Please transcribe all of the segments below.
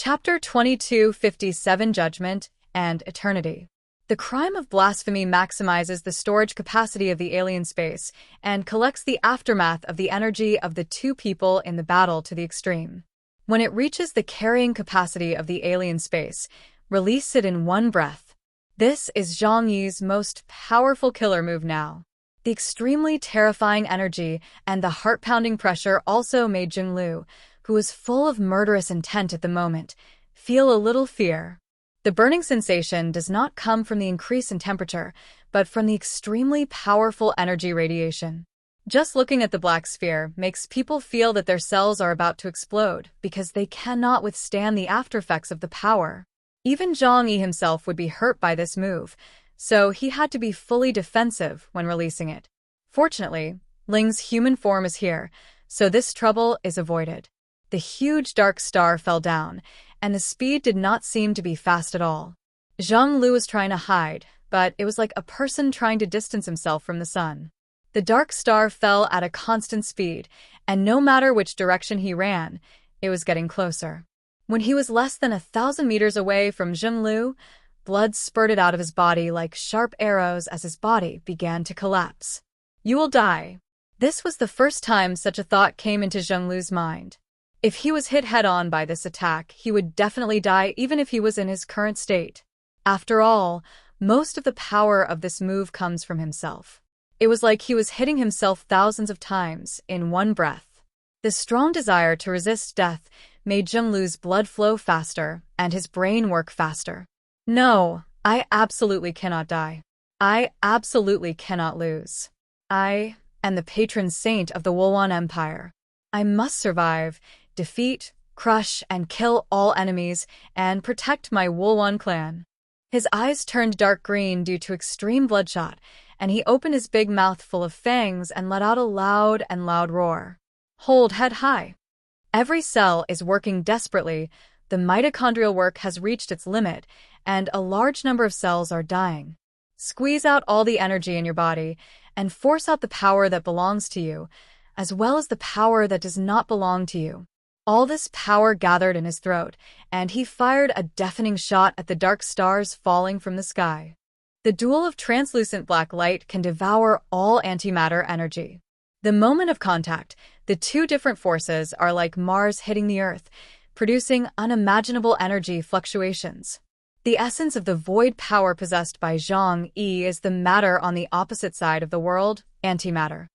Chapter 2257 Judgment and Eternity. The crime of blasphemy maximizes the storage capacity of the alien space and collects the aftermath of the energy of the two people in the battle to the extreme. When it reaches the carrying capacity of the alien space, release it in one breath. This is Zhang Yi's most powerful killer move now. The extremely terrifying energy and the heart-pounding pressure also made Jinglu, who was full of murderous intent at the moment, feel a little fear. The burning sensation does not come from the increase in temperature, but from the extremely powerful energy radiation. Just looking at the black sphere makes people feel that their cells are about to explode because they cannot withstand the aftereffects of the power. Even Zhang Yi himself would be hurt by this move, so he had to be fully defensive when releasing it. Fortunately, Ling's human form is here, so this trouble is avoided. The huge dark star fell down, and the speed did not seem to be fast at all. Zhang Lu was trying to hide, but it was like a person trying to distance himself from the sun. The dark star fell at a constant speed, and no matter which direction he ran, it was getting closer. When he was less than 1,000 meters away from Zhang Lu, blood spurted out of his body like sharp arrows as his body began to collapse. "You will die." This was the first time such a thought came into Zhang Lu's mind. If he was hit head-on by this attack, he would definitely die even if he was in his current state. After all, most of the power of this move comes from himself. It was like he was hitting himself thousands of times in one breath. The strong desire to resist death made Zhang Lu's blood flow faster and his brain work faster. No, I absolutely cannot die. I absolutely cannot lose. I am the patron saint of the Wulwan Empire. I must survive, defeat, crush, and kill all enemies, and protect my Wulwan clan. His eyes turned dark green due to extreme bloodshot, and he opened his big mouth full of fangs and let out a loud roar. Hold head high. Every cell is working desperately, the mitochondrial work has reached its limit, and a large number of cells are dying. Squeeze out all the energy in your body, and force out the power that belongs to you, as well as the power that does not belong to you. All this power gathered in his throat, and he fired a deafening shot at the dark stars falling from the sky. The duel of translucent black light can devour all antimatter energy. The moment of contact, the two different forces are like Mars hitting the Earth, producing unimaginable energy fluctuations. The essence of the void power possessed by Zhang Yi is the matter on the opposite side of the world, antimatter.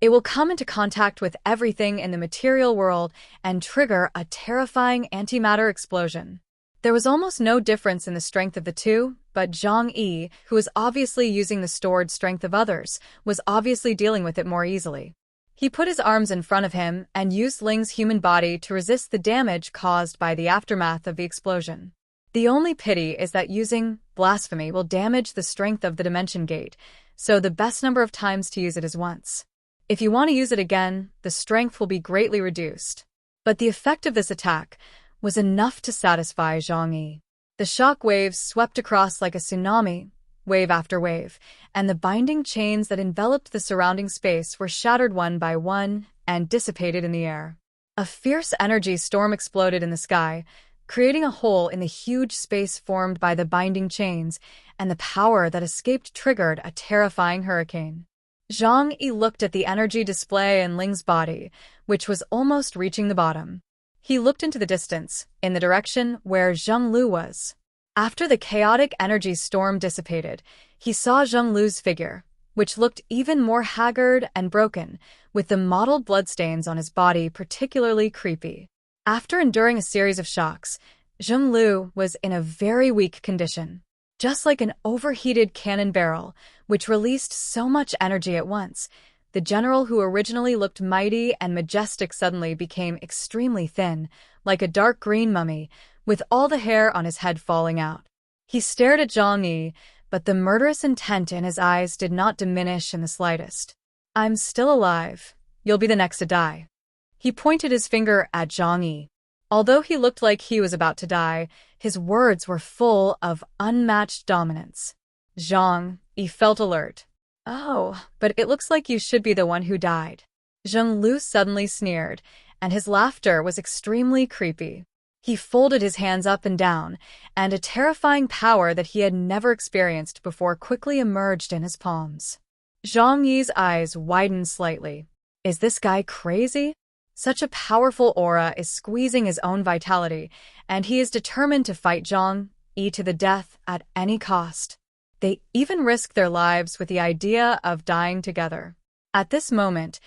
It will come into contact with everything in the material world and trigger a terrifying antimatter explosion. There was almost no difference in the strength of the two, but Zhang Yi, who was obviously using the stored strength of others, was obviously dealing with it more easily. He put his arms in front of him and used Ling's human body to resist the damage caused by the aftermath of the explosion. The only pity is that using blasphemy will damage the strength of the dimension gate, so the best number of times to use it is once. If you want to use it again, the strength will be greatly reduced. But the effect of this attack was enough to satisfy Zhang Yi. The shock waves swept across like a tsunami, wave after wave, and the binding chains that enveloped the surrounding space were shattered one by one and dissipated in the air. A fierce energy storm exploded in the sky, creating a hole in the huge space formed by the binding chains, and the power that escaped triggered a terrifying hurricane. Zhang Yi looked at the energy display in Ling's body, which was almost reaching the bottom. He looked into the distance, in the direction where Zhang Lu was. After the chaotic energy storm dissipated, he saw Zhang Lu's figure, which looked even more haggard and broken, with the mottled bloodstains on his body particularly creepy. After enduring a series of shocks, Zhang Lu was in a very weak condition. Just like an overheated cannon barrel, which released so much energy at once, the general who originally looked mighty and majestic suddenly became extremely thin, like a dark green mummy, with all the hair on his head falling out. He stared at Zhang Yi, but the murderous intent in his eyes did not diminish in the slightest. "I'm still alive. You'll be the next to die." He pointed his finger at Zhang Yi. Although he looked like he was about to die, his words were full of unmatched dominance. Zhang Yi felt alert. "Oh, but it looks like you should be the one who died." Zhang Lu suddenly sneered, and his laughter was extremely creepy. He folded his hands up and down, and a terrifying power that he had never experienced before quickly emerged in his palms. Zhang Yi's eyes widened slightly. Is this guy crazy? Such a powerful aura is squeezing his own vitality, and he is determined to fight Zhang Yi to the death at any cost. They even risk their lives with the idea of dying together. At this moment,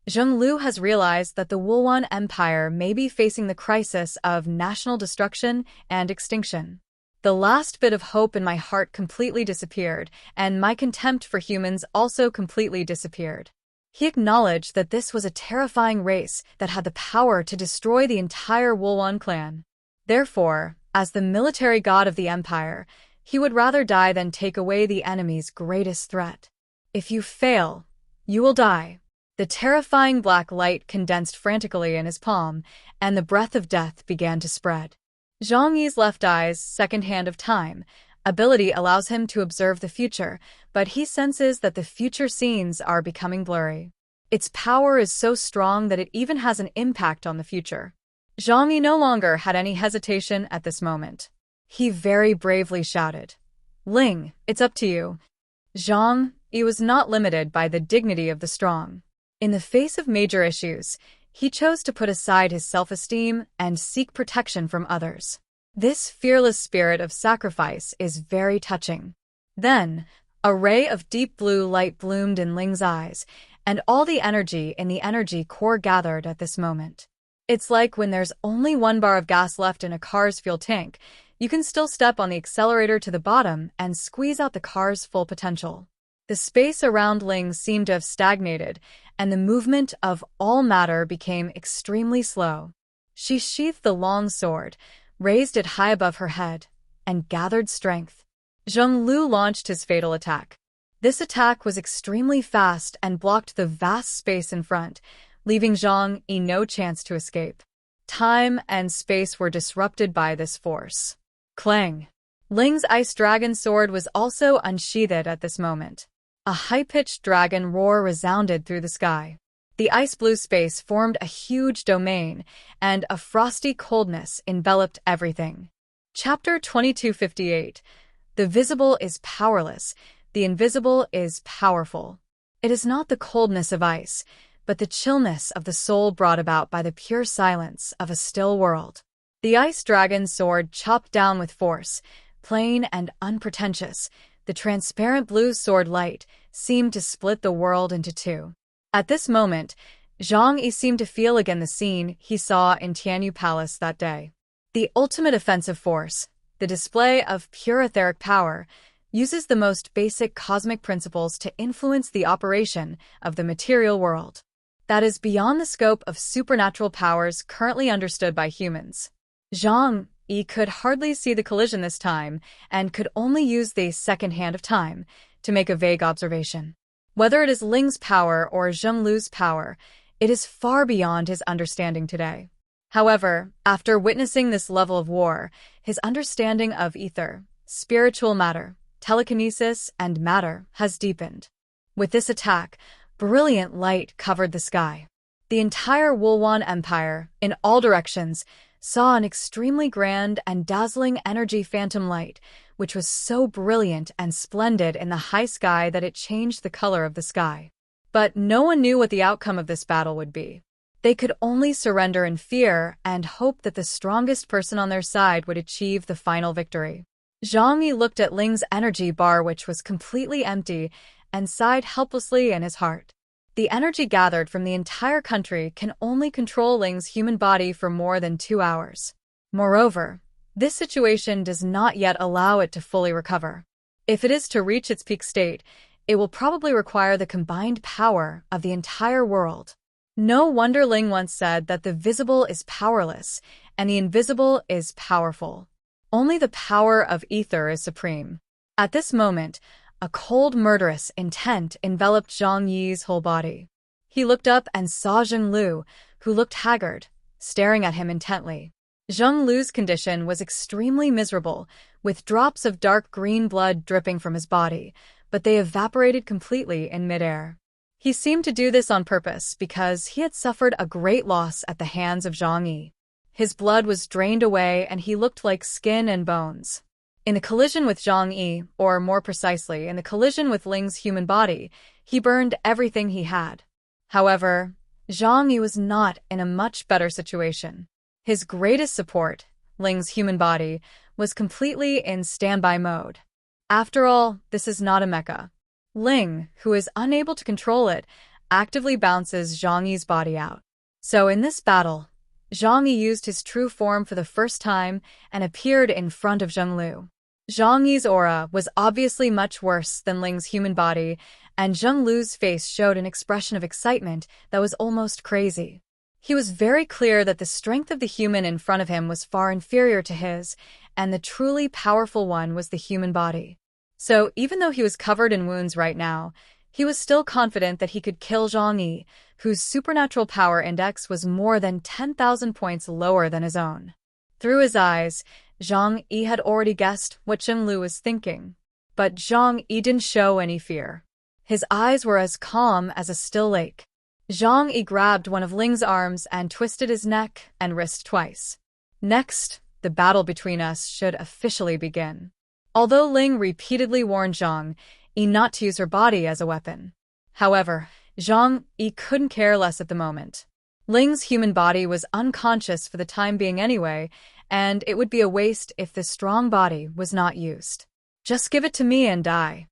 Zheng Lu has realized that the Wulwan Empire may be facing the crisis of national destruction and extinction. The last bit of hope in my heart completely disappeared, and my contempt for humans also completely disappeared. He acknowledged that this was a terrifying race that had the power to destroy the entire Wulwan clan. Therefore, as the military god of the empire, he would rather die than take away the enemy's greatest threat. If you fail, you will die. The terrifying black light condensed frantically in his palm, and the breath of death began to spread. Zhang Yi's left eye's second hand of time ability allows him to observe the future, but he senses that the future scenes are becoming blurry. Its power is so strong that it even has an impact on the future. Zhang Yi no longer had any hesitation at this moment. He very bravely shouted, "Ling, it's up to you." Zhang Yi was not limited by the dignity of the strong. In the face of major issues, he chose to put aside his self-esteem and seek protection from others. This fearless spirit of sacrifice is very touching. Then, a ray of deep blue light bloomed in Ling's eyes, and all the energy in the energy core gathered at this moment. It's like when there's only one bar of gas left in a car's fuel tank, you can still step on the accelerator to the bottom and squeeze out the car's full potential. The space around Ling seemed to have stagnated, and the movement of all matter became extremely slow. She sheathed the long sword, raised it high above her head, and gathered strength. Zheng Lu launched his fatal attack. This attack was extremely fast and blocked the vast space in front, leaving Zhang Yi no chance to escape. Time and space were disrupted by this force. Clang! Ling's ice dragon sword was also unsheathed at this moment. A high-pitched dragon roar resounded through the sky. The ice-blue space formed a huge domain, and a frosty coldness enveloped everything. Chapter 2258. The visible is powerless, the invisible is powerful. It is not the coldness of ice, but the chillness of the soul brought about by the pure silence of a still world. The ice dragon's sword chopped down with force, plain and unpretentious. The transparent blue sword light seemed to split the world into two. At this moment, Zhang Yi seemed to feel again the scene he saw in Tianyu Palace that day. The ultimate offensive force, the display of pure etheric power, uses the most basic cosmic principles to influence the operation of the material world. That is beyond the scope of supernatural powers currently understood by humans. Zhang Yi could hardly see the collision this time, and could only use the second hand of time to make a vague observation. Whether it is Ling's power or Zheng Lu's power, it is far beyond his understanding today. However, after witnessing this level of war, his understanding of ether, spiritual matter, telekinesis, and matter has deepened. With this attack, brilliant light covered the sky. The entire Wulwan Empire, in all directions, saw an extremely grand and dazzling energy phantom light, which was so brilliant and splendid in the high sky that it changed the color of the sky. But no one knew what the outcome of this battle would be. They could only surrender in fear and hope that the strongest person on their side would achieve the final victory. Zhang Yi looked at Ling's energy bar, which was completely empty, and sighed helplessly in his heart. The energy gathered from the entire country can only control Ling's human body for more than 2 hours. Moreover, this situation does not yet allow it to fully recover. If it is to reach its peak state, it will probably require the combined power of the entire world. No wonder Ling once said that the visible is powerless and the invisible is powerful. Only the power of ether is supreme. At this moment, a cold, murderous intent enveloped Zhang Yi's whole body. He looked up and saw Zheng Lu, who looked haggard, staring at him intently. Zheng Lu's condition was extremely miserable, with drops of dark green blood dripping from his body, but they evaporated completely in midair. He seemed to do this on purpose because he had suffered a great loss at the hands of Zhang Yi. His blood was drained away and he looked like skin and bones. In the collision with Zhang Yi, or more precisely, in the collision with Ling's human body, he burned everything he had. However, Zhang Yi was not in a much better situation. His greatest support, Ling's human body, was completely in standby mode. After all, this is not a mecha. Ling, who is unable to control it, actively bounces Zhang Yi's body out. So in this battle, Zhang Yi used his true form for the first time and appeared in front of Zhenglu. Zhang Yi's aura was obviously much worse than Ling's human body, and Zhenglu's face showed an expression of excitement that was almost crazy. He was very clear that the strength of the human in front of him was far inferior to his, and the truly powerful one was the human body. So even though he was covered in wounds right now, he was still confident that he could kill Zhang Yi, whose supernatural power index was more than 10,000 points lower than his own. Through his eyes, Zhang Yi had already guessed what Zhenglu was thinking. But Zhang Yi didn't show any fear. His eyes were as calm as a still lake. Zhang Yi grabbed one of Ling's arms and twisted his neck and wrist twice. Next, the battle between us should officially begin. Although Ling repeatedly warned Zhang Yi not to use her body as a weapon. However, Zhang Yi couldn't care less at the moment. Ling's human body was unconscious for the time being anyway, and it would be a waste if the strong body was not used. Just give it to me and die.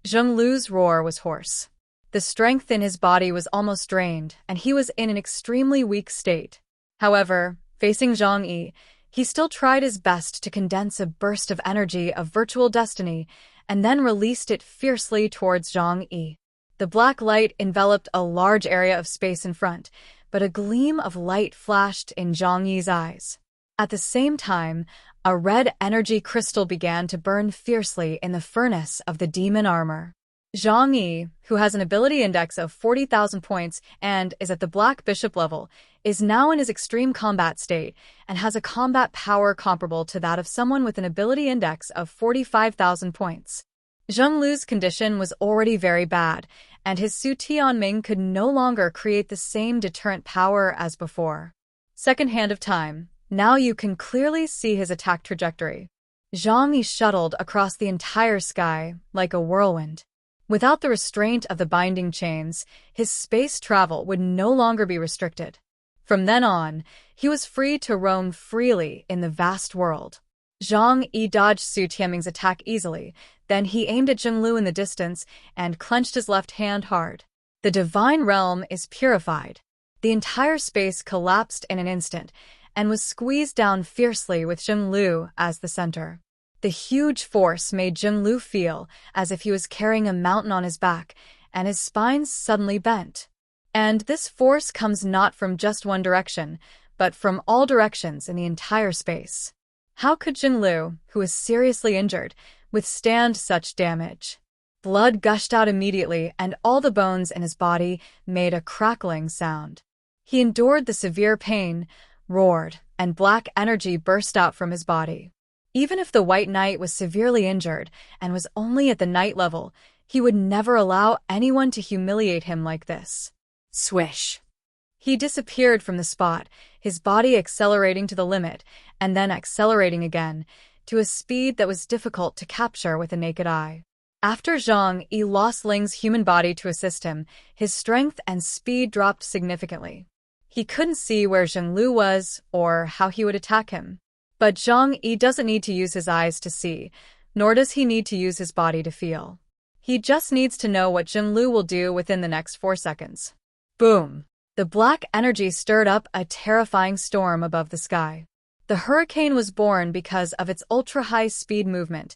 Zhenglu's roar was hoarse. The strength in his body was almost drained, and he was in an extremely weak state. However, facing Zhang Yi, he still tried his best to condense a burst of energy of virtual destiny and then released it fiercely towards Zhang Yi. The black light enveloped a large area of space in front, but a gleam of light flashed in Zhang Yi's eyes. At the same time, a red energy crystal began to burn fiercely in the furnace of the demon armor. Zhang Yi, who has an ability index of 40,000 points and is at the Black Bishop level, is now in his extreme combat state and has a combat power comparable to that of someone with an ability index of 45,000 points. Zhenglu's condition was already very bad, and his Su Tianming could no longer create the same deterrent power as before. Second hand of time, now you can clearly see his attack trajectory. Zhang Yi shuttled across the entire sky like a whirlwind. Without the restraint of the binding chains, his space travel would no longer be restricted. From then on, he was free to roam freely in the vast world. Zhang Yi dodged Su Tianming's attack easily, then he aimed at Zhenglu in the distance and clenched his left hand hard. The divine realm is purified. The entire space collapsed in an instant and was squeezed down fiercely with Zhenglu as the center. The huge force made Zhenglu feel as if he was carrying a mountain on his back, and his spine suddenly bent. And this force comes not from just one direction, but from all directions in the entire space. How could Zhenglu, who was seriously injured, withstand such damage? Blood gushed out immediately, and all the bones in his body made a crackling sound. He endured the severe pain, roared, and black energy burst out from his body. Even if the White Knight was severely injured and was only at the Knight level, he would never allow anyone to humiliate him like this. Swish! He disappeared from the spot, his body accelerating to the limit, and then accelerating again, to a speed that was difficult to capture with the naked eye. After Zhang Yi lost Ling's human body to assist him, his strength and speed dropped significantly. He couldn't see where Zhenglu was or how he would attack him. But Zhang Yi doesn't need to use his eyes to see, nor does he need to use his body to feel. He just needs to know what Zhenglu will do within the next 4 seconds. Boom! The black energy stirred up a terrifying storm above the sky. The hurricane was born because of its ultra-high speed movement,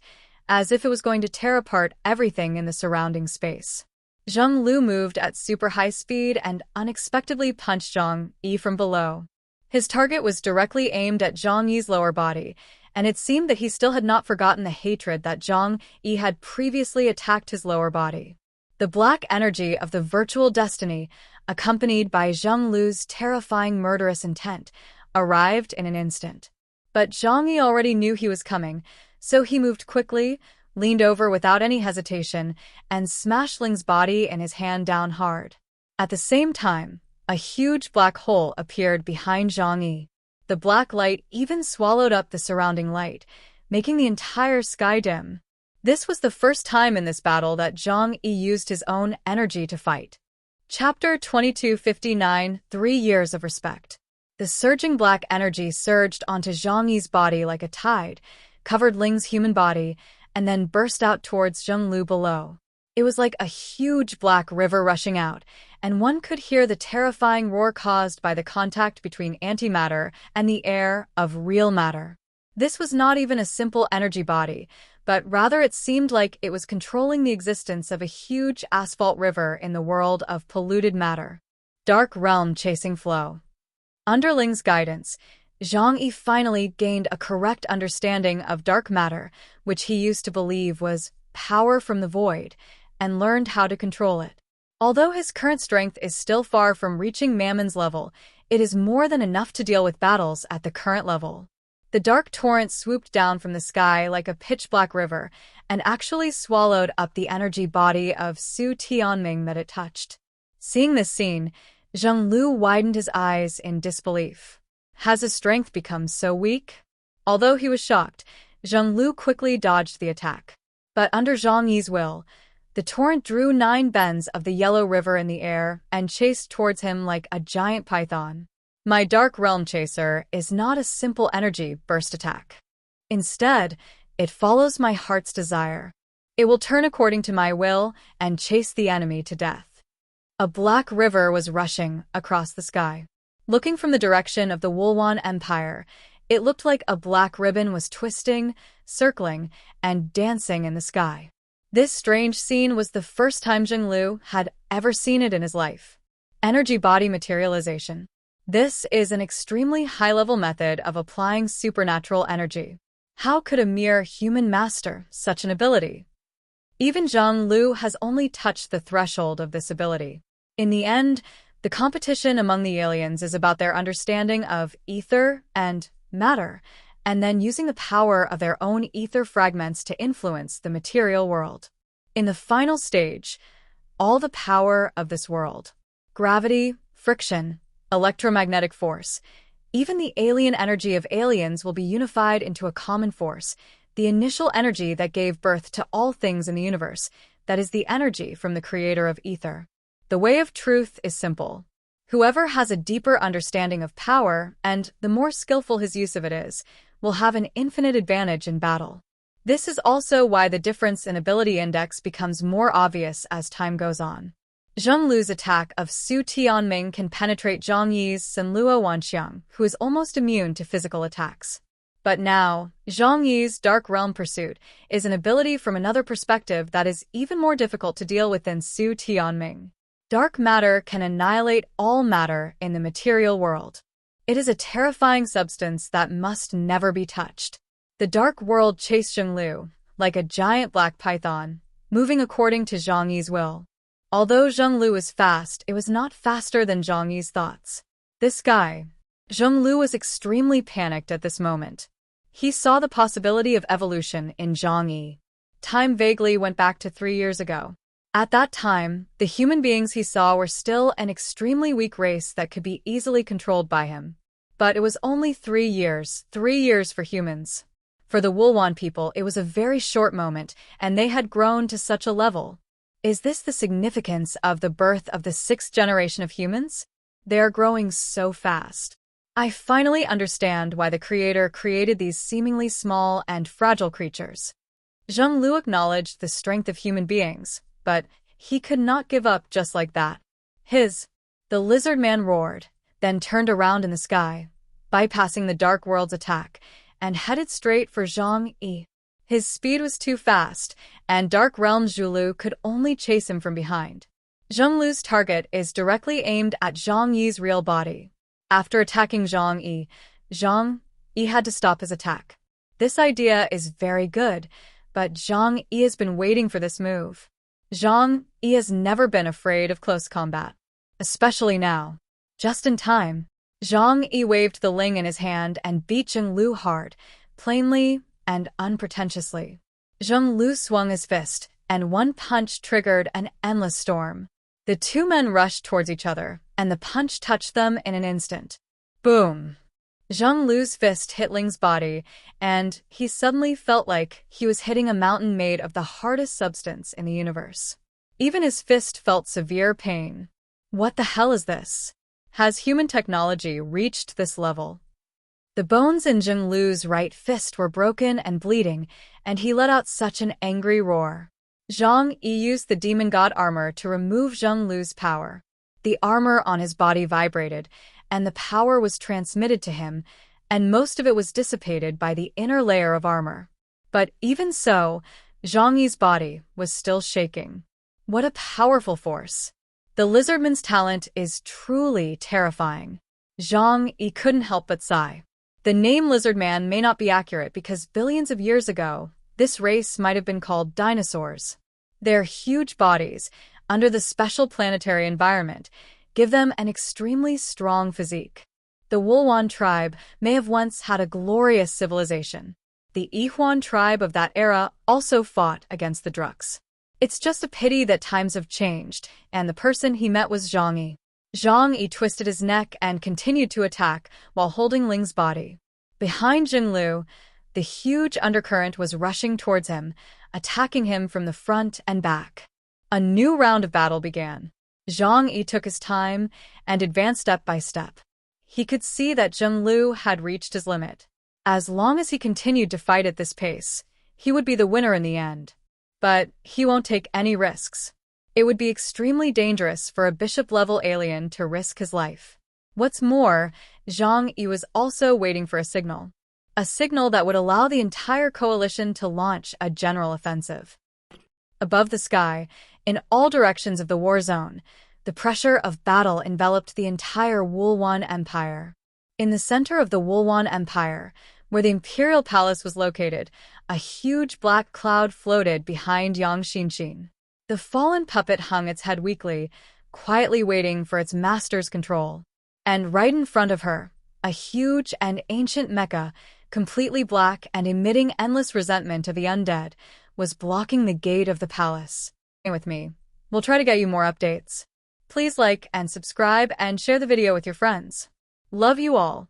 as if it was going to tear apart everything in the surrounding space. Zhenglu moved at super high speed and unexpectedly punched Zhang Yi from below. His target was directly aimed at Zhang Yi's lower body, and it seemed that he still had not forgotten the hatred that Zhang Yi had previously attacked his lower body. The black energy of the virtual destiny, accompanied by Zhenglu's terrifying murderous intent, arrived in an instant. But Zhang Yi already knew he was coming, so he moved quickly, leaned over without any hesitation, and smashed Ling's body and his hand down hard. At the same time, a huge black hole appeared behind Zhang Yi. The black light even swallowed up the surrounding light, making the entire sky dim. This was the first time in this battle that Zhang Yi used his own energy to fight. Chapter 2259 3 Years of Respect. The surging black energy surged onto Zhang Yi's body like a tide, covered Ling's human body, and then burst out towards Zhonglu below. It was like a huge black river rushing out, and one could hear the terrifying roar caused by the contact between antimatter and the air of real matter. This was not even a simple energy body, but rather it seemed like it was controlling the existence of a huge asphalt river in the world of polluted matter. Dark realm chasing flow. Under Ling's guidance, Zhang Yi finally gained a correct understanding of dark matter, which he used to believe was power from the void, and learned how to control it. Although his current strength is still far from reaching Mammon's level, it is more than enough to deal with battles at the current level. The dark torrent swooped down from the sky like a pitch-black river and actually swallowed up the energy body of Su Tianming that it touched. Seeing this scene, Zhonglu widened his eyes in disbelief. Has his strength become so weak? Although he was shocked, Zhonglu quickly dodged the attack. But under Zhang Yi's will, the torrent drew 9 bends of the yellow river in the air and chased towards him like a giant python. My Dark Realm Chaser is not a simple energy burst attack. Instead, it follows my heart's desire. It will turn according to my will and chase the enemy to death. A black river was rushing across the sky. Looking from the direction of the Wulwan Empire, it looked like a black ribbon was twisting, circling, and dancing in the sky. This strange scene was the first time Zhonglu had ever seen it in his life. Energy body materialization. This is an extremely high-level method of applying supernatural energy. How could a mere human master such an ability? Even Zhonglu has only touched the threshold of this ability. In the end, the competition among the aliens is about their understanding of ether and matter, and then using the power of their own ether fragments to influence the material world. In the final stage, all the power of this world, gravity, friction, electromagnetic force, even the alien energy of aliens will be unified into a common force, the initial energy that gave birth to all things in the universe, that is the energy from the creator of ether. The way of truth is simple. Whoever has a deeper understanding of power, and the more skillful his use of it is, will have an infinite advantage in battle. This is also why the difference in ability index becomes more obvious as time goes on. Zhonglu's attack of Su Tianming can penetrate Zhang Yi's Sanluo Wanxiang, who is almost immune to physical attacks. But now, Zhang Yi's Dark Realm Pursuit is an ability from another perspective that is even more difficult to deal with than Su Tianming. Dark matter can annihilate all matter in the material world. It is a terrifying substance that must never be touched. The dark world chased Zhonglu, like a giant black python, moving according to Zhang Yi's will. Although Zhonglu was fast, it was not faster than Zhang Yi's thoughts. This guy, Zhonglu was extremely panicked at this moment. He saw the possibility of evolution in Zhang Yi. Time vaguely went back to 3 years ago. At that time, the human beings he saw were still an extremely weak race that could be easily controlled by him. But it was only 3 years for humans. For the Wulwan people, it was a very short moment, and they had grown to such a level. Is this the significance of the birth of the 6th generation of humans? They are growing so fast. I finally understand why the creator created these seemingly small and fragile creatures. Zhonglu acknowledged the strength of human beings, but he could not give up just like that. The lizard man roared, then turned around in the sky, bypassing the Dark World's attack, and headed straight for Zhang Yi. His speed was too fast, and Dark Realm Zhulu could only chase him from behind. Zhonglu's target is directly aimed at Zhang Yi's real body. After attacking Zhang Yi had to stop his attack. This idea is very good, but Zhang Yi has been waiting for this move. Zhang Yi has never been afraid of close combat, especially now. Just in time, Zhang Yi waved the ling in his hand and beat Zhonglu hard, plainly and unpretentiously. Zhonglu swung his fist, and one punch triggered an endless storm. The two men rushed towards each other, and the punch touched them in an instant. Boom! Zhang Lu's fist hit Ling's body, and he suddenly felt like he was hitting a mountain made of the hardest substance in the universe. Even his fist felt severe pain. What the hell is this? Has human technology reached this level? The bones in Zhang Lu's right fist were broken and bleeding, and he let out such an angry roar. Zhang Yi used the demon god armor to remove Zhang Lu's power. The armor on his body vibrated, and the power was transmitted to him, and most of it was dissipated by the inner layer of armor. But even so, Zhang Yi's body was still shaking. What a powerful force! The lizardman's talent is truly terrifying. Zhang Yi couldn't help but sigh. The name Lizardman may not be accurate because billions of years ago, this race might have been called dinosaurs. Their huge bodies, under the special planetary environment, give them an extremely strong physique. The Wulwan tribe may have once had a glorious civilization. The Yihuan tribe of that era also fought against the Druks. It's just a pity that times have changed, and the person he met was Zhang Yi. Zhang Yi twisted his neck and continued to attack while holding Ling's body. Behind Zhang Lu, the huge undercurrent was rushing towards him, attacking him from the front and back. A new round of battle began. Zhang Yi took his time and advanced step by step. He could see that Zhang Lu had reached his limit. As long as he continued to fight at this pace, he would be the winner in the end. But he won't take any risks. It would be extremely dangerous for a bishop-level alien to risk his life. What's more, Zhang Yi was also waiting for a signal that would allow the entire coalition to launch a general offensive. Above the sky, in all directions of the war zone, the pressure of battle enveloped the entire Wulwan Empire. In the center of the Wulwan Empire, where the imperial palace was located, a huge black cloud floated behind Yang Xinxin. The fallen puppet hung its head weakly, quietly waiting for its master's control. And right in front of her, a huge and ancient mecha, completely black and emitting endless resentment of the undead, was blocking the gate of the palace. Stay with me. We'll try to get you more updates. Please like and subscribe and share the video with your friends. Love you all.